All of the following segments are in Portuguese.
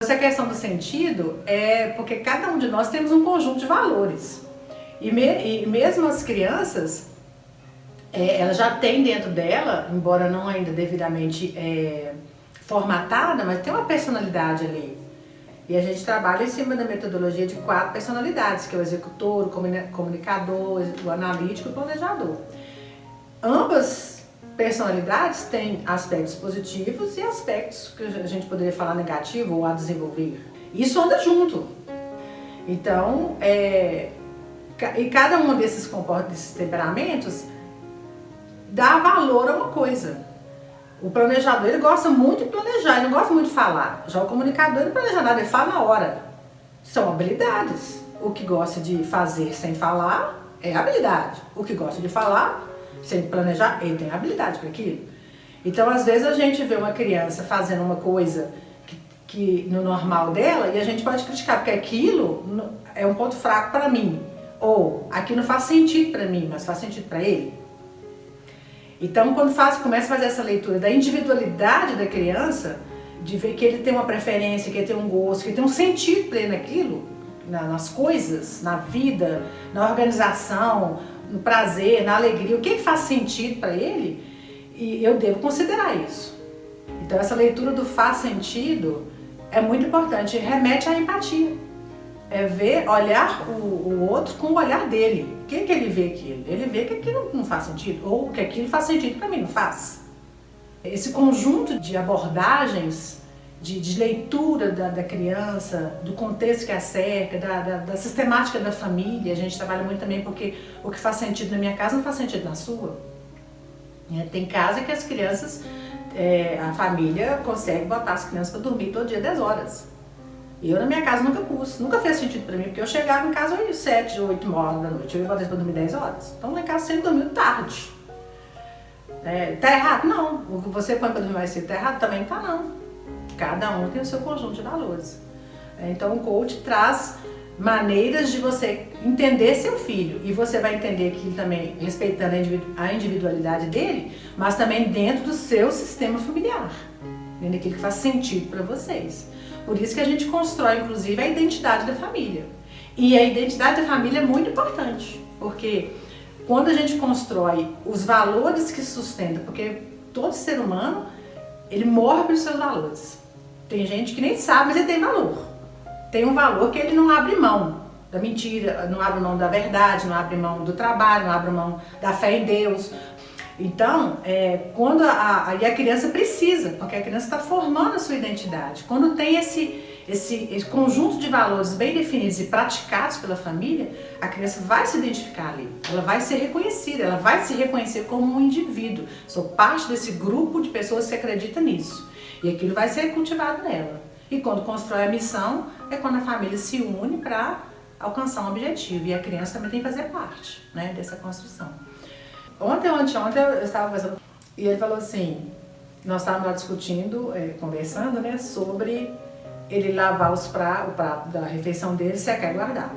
Essa questão do sentido é porque cada um de nós temos um conjunto de valores. E mesmo as crianças, ela já tem dentro dela, embora não ainda devidamente formatada, mas tem uma personalidade ali. E a gente trabalha em cima da metodologia de 4 personalidades, que é o executor, o comunicador, o analítico e o planejador. Ambas personalidades têm aspectos positivos e aspectos que a gente poderia falar negativo ou a desenvolver. Isso anda junto. Então, e cada um desses temperamentos dá valor a uma coisa. O planejador, ele gosta muito de planejar, ele não gosta muito de falar. Já o comunicador, ele não planeja nada, ele fala na hora. São habilidades. O que gosta de fazer sem falar é habilidade. O que gosta de falar sem planejar, ele tem habilidade para aquilo. Então, às vezes, a gente vê uma criança fazendo uma coisa que no normal dela, e a gente pode criticar, porque aquilo é um ponto fraco para mim. Ou aquilo não faz sentido para mim, mas faz sentido para ele. Então, quando começa a fazer essa leitura da individualidade da criança, de ver que ele tem uma preferência, que ele tem um gosto, que ele tem um sentido para ele naquilo, nas coisas, na vida, na organização, no prazer, na alegria, o que faz sentido para ele, e eu devo considerar isso. Então, essa leitura do faz sentido é muito importante, remete à empatia. É ver, olhar o outro com o olhar dele. O que ele vê aquilo? Ele vê que aquilo não faz sentido, ou que aquilo faz sentido para mim, não faz. Esse conjunto de abordagens, de leitura da criança, do contexto que a cerca, da sistemática da família, a gente trabalha muito também porque o que faz sentido na minha casa não faz sentido na sua. Tem casa que as crianças, a família consegue botar as crianças para dormir todo dia 10 horas. Eu na minha casa nunca pus, nunca fez sentido para mim, porque eu chegava em casa às 7, 8 horas da noite, eu ia botar eles para dormir 10 horas. Então lá em casa sempre dormiu tarde. Tá errado? Não. O que você põe para dormir mais cedo tá errado? Também tá não. Cada um tem o seu conjunto de valores. Então o coach traz maneiras de você entender seu filho, e você vai entender que também respeitando a individualidade dele, mas também dentro do seu sistema familiar, dentro daquilo que faz sentido para vocês. Por isso que a gente constrói, inclusive, a identidade da família. E a identidade da família é muito importante, porque quando a gente constrói os valores que sustentam, porque todo ser humano, ele morre pelos seus valores. Tem gente que nem sabe, mas ele tem valor. Tem um valor que ele não abre mão da mentira, não abre mão da verdade, não abre mão do trabalho, não abre mão da fé em Deus. Então, quando a criança precisa, porque a criança está formando a sua identidade. Quando tem esse conjunto de valores bem definidos e praticados pela família, a criança vai se identificar ali, ela vai ser reconhecida, ela vai se reconhecer como um indivíduo. Sou parte desse grupo de pessoas que acreditam nisso. E aquilo vai ser cultivado nela. E quando constrói a missão, é quando a família se une para alcançar um objetivo. E a criança também tem que fazer parte, né, dessa construção. Ontem eu estava conversando e ele falou assim, nós estávamos lá discutindo, conversando, né, sobre ele lavar o prato da refeição dele, secar e guardar.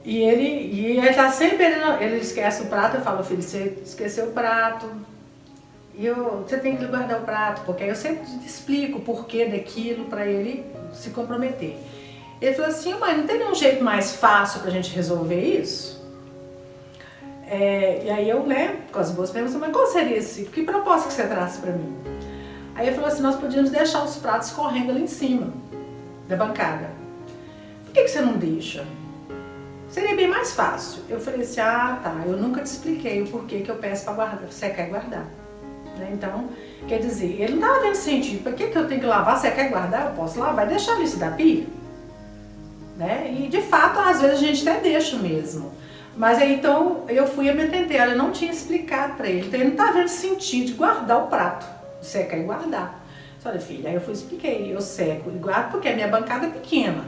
E ele está sempre, ele esquece o prato, eu falo, filho, você esqueceu o prato, você tem que guardar o prato, porque aí eu sempre explico o porquê daquilo para ele se comprometer. Ele falou assim, mãe, não tem nenhum jeito mais fácil para a gente resolver isso? E aí eu, né, com as boas perguntas, mas qual seria que proposta que você traz para mim? Aí ele falou assim, nós podíamos deixar os pratos correndo ali em cima da bancada. Por que você não deixa? Seria bem mais fácil. Eu falei assim, tá, eu nunca te expliquei o porquê que eu peço para secar e guardar. Então, quer dizer, ele não estava vendo sentido, para que eu tenho que lavar, secar e guardar? Eu posso lavar e deixar isso da pia. E de fato, às vezes a gente até deixa mesmo. Mas aí então eu fui a me atender, eu não tinha explicado para ele, então ele não estava vendo sentido de guardar o prato, secar e guardar. Olha, filha, aí eu expliquei, eu seco e guardo porque a minha bancada é pequena.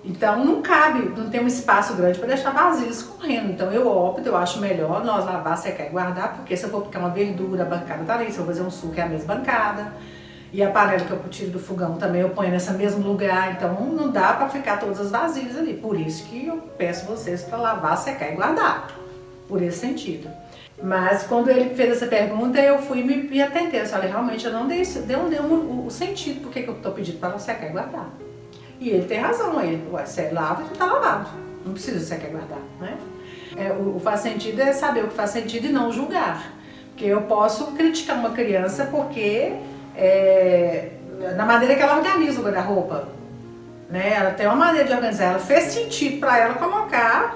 Então não cabe, não tem um espaço grande para deixar vasilhas escorrendo. Então eu acho melhor nós lavar, secar e guardar, porque se eu for picar uma verdura, a bancada tá ali, se eu fazer um suco é a mesma bancada. E a panela que eu tiro do fogão também eu ponho nesse mesmo lugar, então não dá para ficar todas as vasilhas ali. Por isso que eu peço vocês para lavar, secar e guardar, por esse sentido. Mas quando ele fez essa pergunta, eu fui me atentei. Eu falei, realmente, eu não dei o sentido porque que eu estou pedindo para secar e guardar. E ele tem razão, você lava e está lavado. Não precisa secar e guardar, né? O faz sentido é saber o que faz sentido e não julgar. Porque eu posso criticar uma criança porque na maneira que ela organiza o guarda-roupa, né? Ela tem uma maneira de organizar, ela fez sentido para ela colocar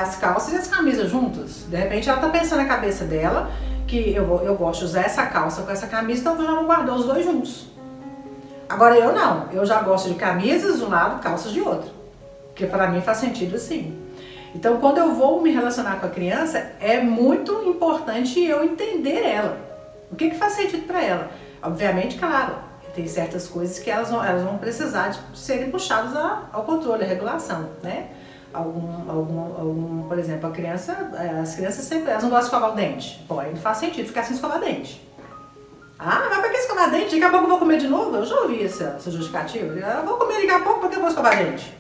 as calças e as camisas juntas. De repente ela tá pensando na cabeça dela que eu gosto de usar essa calça com essa camisa, então eu já vou guardar os dois juntos. Agora eu não, eu já gosto de camisas de um lado, calças de outro. Porque para mim faz sentido assim. Então quando eu vou me relacionar com a criança, é muito importante eu entender ela. O que faz sentido para ela? Obviamente, claro, tem certas coisas que elas vão precisar de serem puxadas ao controle, à regulação, né? Por exemplo, as crianças sempre elas não gostam de escovar o dente. Pô, aí não faz sentido ficar sem escovar dente. Ah, mas pra que escovar dente? Daqui a pouco eu vou comer de novo? Eu já ouvi essa justificativa. Eu vou comer daqui a pouco, porque eu vou escovar dente?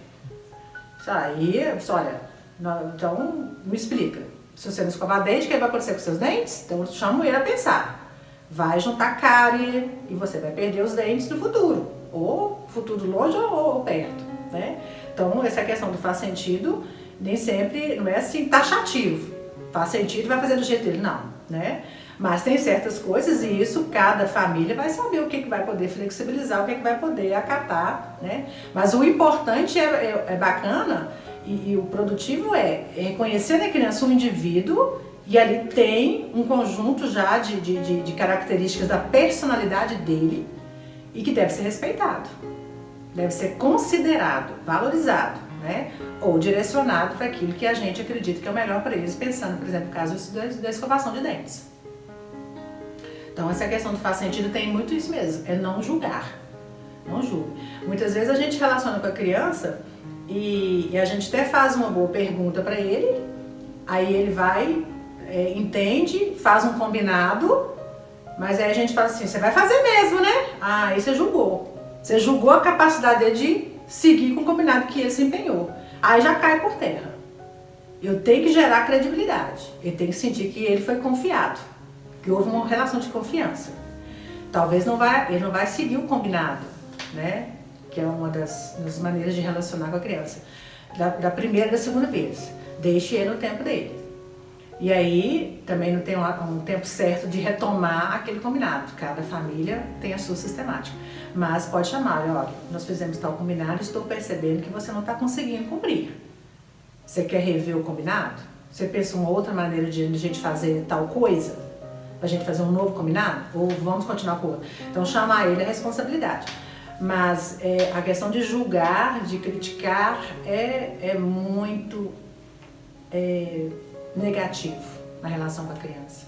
Isso aí, olha, então me explica. Se você não escovar dente, o que vai acontecer com seus dentes? Então eu chamo ele a pensar. Vai juntar cárie e você vai perder os dentes no futuro. Ou futuro longe ou perto, né? Então, essa questão do faz sentido, nem sempre, não é assim taxativo. Faz sentido e vai fazer do jeito dele, não, né? Mas tem certas coisas e isso cada família vai saber o que vai poder flexibilizar, o que vai poder acatar, né? Mas o importante é bacana e o produtivo é reconhecer na criança um indivíduo e ali tem um conjunto já de características da personalidade dele e que deve ser respeitado. Deve ser considerado, valorizado, né? Ou direcionado para aquilo que a gente acredita que é o melhor para eles, pensando, por exemplo, no caso da escovação de dentes. Então, essa questão do faz sentido tem muito isso mesmo, é não julgar. Não julgue. Muitas vezes a gente relaciona com a criança e a gente até faz uma boa pergunta para ele, aí ele vai, entende, faz um combinado, mas aí a gente fala assim, você vai fazer mesmo, né? Ah, aí você julgou. Você julgou a capacidade dele de seguir com o combinado que ele se empenhou. Aí já cai por terra. Eu tenho que gerar credibilidade. Eu tenho que sentir que ele foi confiado. Que houve uma relação de confiança. Talvez ele não vai seguir o combinado, né? Que é uma das maneiras de relacionar com a criança. Da primeira e da segunda vez. Deixe ele no tempo dele. E aí, também não tem um tempo certo de retomar aquele combinado. Cada família tem a sua sistemática. Mas pode chamar, olha, nós fizemos tal combinado e estou percebendo que você não está conseguindo cumprir. Você quer rever o combinado? Você pensa uma outra maneira de a gente fazer tal coisa? Pra gente fazer um novo combinado? Ou vamos continuar com o outro? Então, chamar ele é responsabilidade. Mas a questão de julgar, de criticar, é muito negativo na relação com a criança.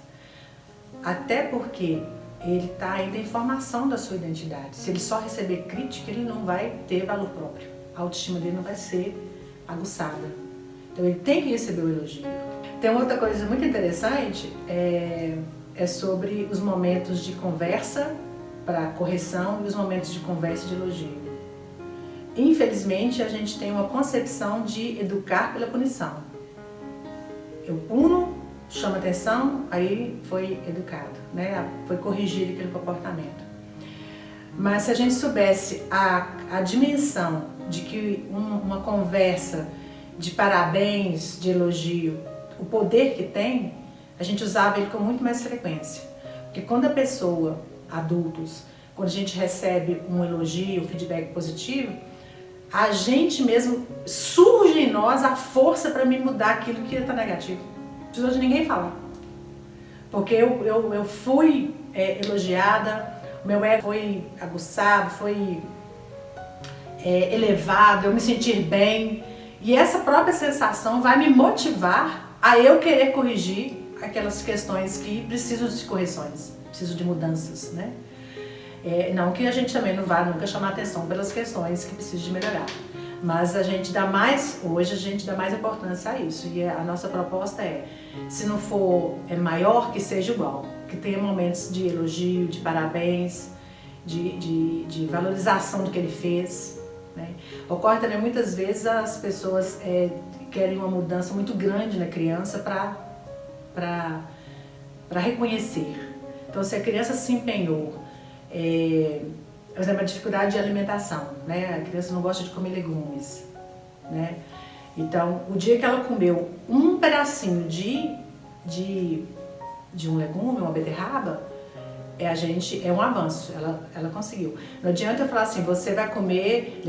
Até porque ele está ainda em formação da sua identidade. Se ele só receber crítica, ele não vai ter valor próprio. A autoestima dele não vai ser aguçada. Então ele tem que receber o elogio. Tem uma outra coisa muito interessante, é sobre os momentos de conversa para correção e os momentos de conversa e de elogio. Infelizmente, a gente tem uma concepção de educar pela punição. Eu puno, chamo atenção, aí foi educado, né? Foi corrigido aquele comportamento. Mas se a gente soubesse a dimensão de que uma conversa de parabéns, de elogio, o poder que tem, a gente usava ele com muito mais frequência. Porque quando a pessoa, adultos, quando a gente recebe um elogio, um feedback positivo, a gente mesmo, surge em nós a força para me mudar aquilo que está negativo. Não precisa de ninguém falar. Porque eu fui elogiada, o meu ego foi aguçado, foi elevado, eu me sentir bem. E essa própria sensação vai me motivar a eu querer corrigir aquelas questões que precisam de correções, precisam de mudanças, né? Não que a gente também não vá nunca chamar atenção pelas questões que precisam de melhorar. Mas hoje a gente dá mais importância a isso. E a nossa proposta se não for maior, que seja igual. Que tenha momentos de elogio, de parabéns, de valorização do que ele fez, né? Ocorre também muitas vezes as pessoas querem uma mudança muito grande na criança para para reconhecer. Então, se a criança se empenhou, por exemplo, a dificuldade de alimentação, né? A criança não gosta de comer legumes, né? Então, o dia que ela comeu um pedacinho de um legume, uma beterraba, é um avanço, ela conseguiu. Não adianta eu falar assim, você vai comer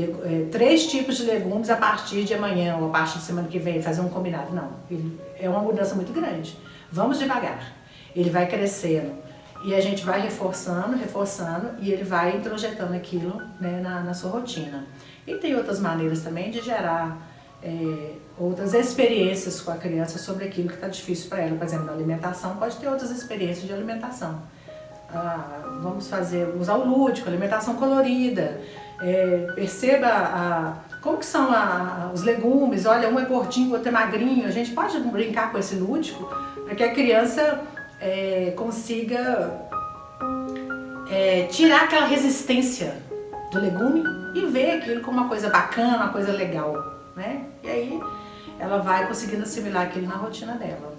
3 tipos de legumes a partir de amanhã ou a partir de semana que vem, fazer um combinado. Não, é uma mudança muito grande. Vamos devagar. Ele vai crescendo e a gente vai reforçando e ele vai introjetando aquilo, né, na sua rotina. E tem outras maneiras também de gerar outras experiências com a criança sobre aquilo que está difícil para ela. Por exemplo, na alimentação, pode ter outras experiências de alimentação. Vamos usar o lúdico, alimentação colorida. Perceba como que são os legumes. Olha, um é gordinho, o outro é magrinho. A gente pode brincar com esse lúdico para que a criança consiga tirar aquela resistência do legume e ver aquilo como uma coisa bacana, uma coisa legal, né? E aí ela vai conseguindo assimilar aquilo na rotina dela.